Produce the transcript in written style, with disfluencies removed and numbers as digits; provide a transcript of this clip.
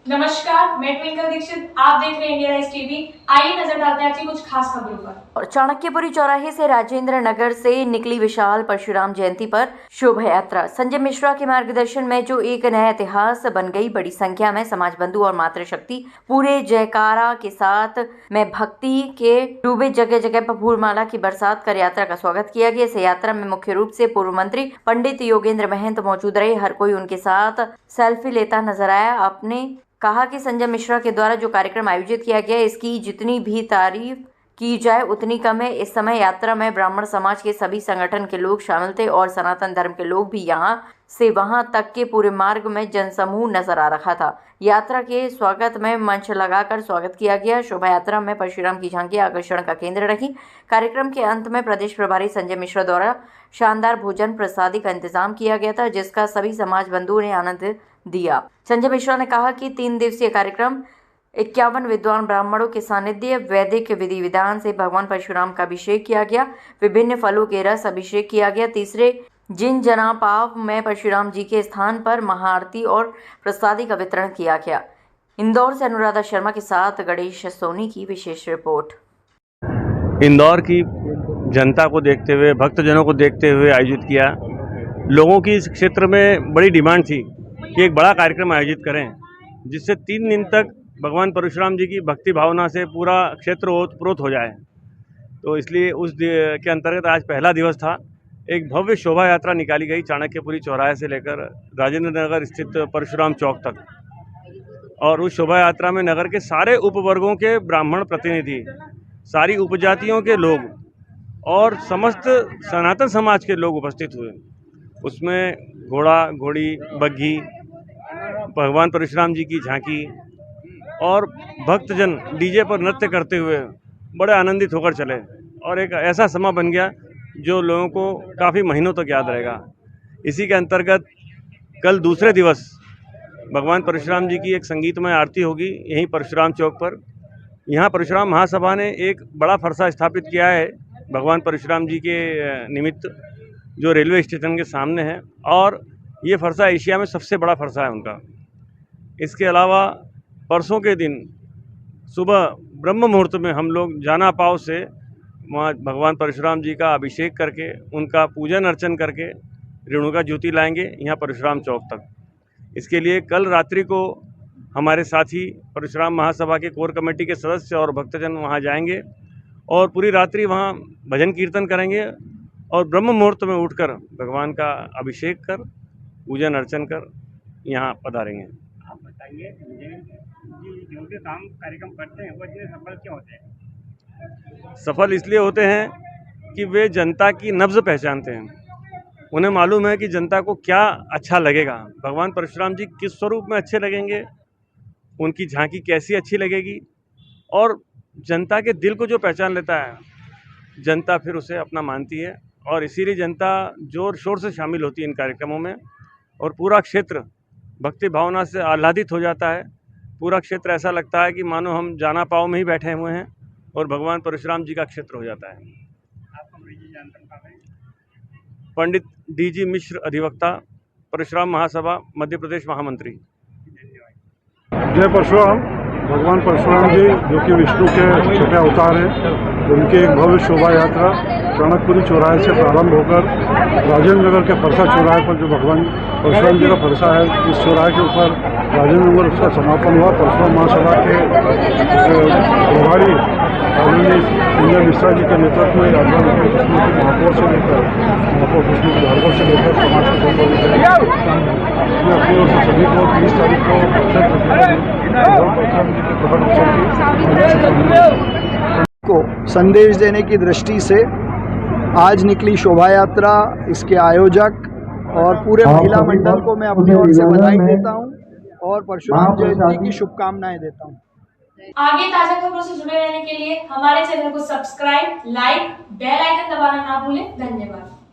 नमस्कार, मैं ट्विंकल दीक्षित। आप देख रहे हैं इंडिया राइज टीवी। आइए नजर डालते हैं आज की कुछ खास खबरों पर। और चाणक्यपुरी चौराहे से राजेंद्र नगर से निकली विशाल परशुराम जयंती पर शोभा यात्रा। संजय मिश्रा के मार्गदर्शन में जो एक नया इतिहास बन गई। बड़ी संख्या में समाज बंधु और मातृशक्ति पूरे जयकारा के साथ में भक्ति के डूबे जगह जगह पर फूलमाला की बरसात कर यात्रा का स्वागत किया गया। इस यात्रा में मुख्य रूप से पूर्व मंत्री पंडित योगेंद्र महंत मौजूद रहे। हर कोई उनके साथ सेल्फी लेता नजर आया। आपने कहा कि संजय मिश्रा के द्वारा जो कार्यक्रम आयोजित किया गया, इसकी जितनी भी तारीफ की जाए उतनी कम है। इस समय यात्रा में ब्राह्मण समाज के सभी संगठन के लोग शामिल थे और सनातन धर्म के लोग भी यहाँ से वहां तक के पूरे मार्ग में जनसमूह नजर आ रहा था। यात्रा के स्वागत में मंच लगाकर स्वागत किया गया। शोभा यात्रा में परशुराम की झांकी आकर्षण का केंद्र रही। कार्यक्रम के अंत में प्रदेश प्रभारी संजय मिश्रा द्वारा शानदार भोजन प्रसादी का इंतजाम किया गया था, जिसका सभी समाज बंधुओं ने आनंद दिया। संजय मिश्रा ने कहा कि 3 दिवसीय कार्यक्रम 51 विद्वान ब्राह्मणों के सानिध्य वैदिक विधि विधान से भगवान परशुराम का अभिषेक किया गया। विभिन्न फलों के रस अभिषेक किया गया। तीसरे जिन जनापाव में परशुराम जी के स्थान पर महाआरती और प्रसादी का वितरण किया गया। इंदौर से अनुराधा शर्मा के साथ गणेश सोनी की विशेष रिपोर्ट। इंदौर की जनता को देखते हुए, भक्तजनों को देखते हुए आयोजित किया। लोगों की इस क्षेत्र में बड़ी डिमांड थी कि एक बड़ा कार्यक्रम आयोजित करें, जिससे 3 दिन तक भगवान परशुराम जी की भक्ति भावना से पूरा क्षेत्र ओतप्रोत हो जाए। तो इसलिए उस के अंतर्गत आज पहला दिवस था। एक भव्य शोभा यात्रा निकाली गई चाणक्यपुरी चौराहे से लेकर राजेंद्र नगर स्थित परशुराम चौक तक। और उस शोभा यात्रा में नगर के सारे उपवर्गों के ब्राह्मण प्रतिनिधि, सारी उपजातियों के लोग और समस्त सनातन समाज के लोग उपस्थित हुए। उसमें घोड़ा, घोड़ी, बग्घी, भगवान परशुराम जी की झांकी और भक्तजन डीजे पर नृत्य करते हुए बड़े आनंदित होकर चले। और एक ऐसा समय बन गया जो लोगों को काफ़ी महीनों तक याद रहेगा। इसी के अंतर्गत कल दूसरे दिवस भगवान परशुराम जी की एक संगीतमय आरती होगी यहीं परशुराम चौक पर। यहाँ परशुराम महासभा ने एक बड़ा फरसा स्थापित किया है भगवान परशुराम जी के निमित्त, जो रेलवे स्टेशन के सामने है। और ये फरसा एशिया में सबसे बड़ा फरसा है उनका। इसके अलावा परसों के दिन सुबह ब्रह्म मुहूर्त में हम लोग जाना पाव से वहाँ भगवान परशुराम जी का अभिषेक करके, उनका पूजन अर्चन करके रेणुका ज्योति लाएंगे यहाँ परशुराम चौक तक। इसके लिए कल रात्रि को हमारे साथी परशुराम महासभा के कोर कमेटी के सदस्य और भक्तजन वहाँ जाएंगे और पूरी रात्रि वहाँ भजन कीर्तन करेंगे और ब्रह्म मुहूर्त में उठकर भगवान का अभिषेक कर, पूजन अर्चन कर यहाँ पधारेंगे। आप बताइए, जो भी काम कार्यक्रम करते हैं वो इतने सफल क्यों होते हैं? सफल इसलिए होते हैं कि वे जनता की नब्ज पहचानते हैं। उन्हें मालूम है कि जनता को क्या अच्छा लगेगा, भगवान परशुराम जी किस स्वरूप में अच्छे लगेंगे, उनकी झांकी कैसी अच्छी लगेगी। और जनता के दिल को जो पहचान लेता है, जनता फिर उसे अपना मानती है। और इसीलिए जनता जोर शोर से शामिल होती है इन कार्यक्रमों में और पूरा क्षेत्र भक्ति भावना से आह्लादित हो जाता है। पूरा क्षेत्र ऐसा लगता है कि मानो हम जाना पाव में ही बैठे हुए हैं और भगवान परशुराम जी का क्षेत्र हो जाता है। आपका परिचय जानकारी कहाँ है? पंडित डीजी मिश्र, अधिवक्ता, परशुराम महासभा, मध्य प्रदेश महामंत्री। जय परशुराम। भगवान परशुराम जी जो कि विष्णु के छठे अवतार हैं, उनकी एक भव्य शोभा यात्रा चाणक्यपुरी चौराहे से प्रारंभ होकर राजेंद्र नगर के फरसा चौराहे पर, जो भगवान परशुराम जी का फरसा है, इस चौराहे के ऊपर राजेंद्र नगर उसका समापन हुआ। परशुराम महासभा के प्रभारी आदरणीय संजय मिश्रा जी के नेतृत्व में महापौर से लेकर भार्गव से लेकर समाज के मैं अपनी ओर से सभी को 30 तारीख को संदेश देने की दृष्टि से आज निकली शोभा यात्रा, इसके आयोजक और पूरे महिला मंडल को मैं अपनी ओर से बधाई देता हूं और परशुराम जयंती की शुभकामनाएं देता हूं। आगे ताजा खबरों से जुड़े रहने के लिए हमारे चैनल को सब्सक्राइब, लाइक, बेल आइकन दबाना ना भूलें। धन्यवाद।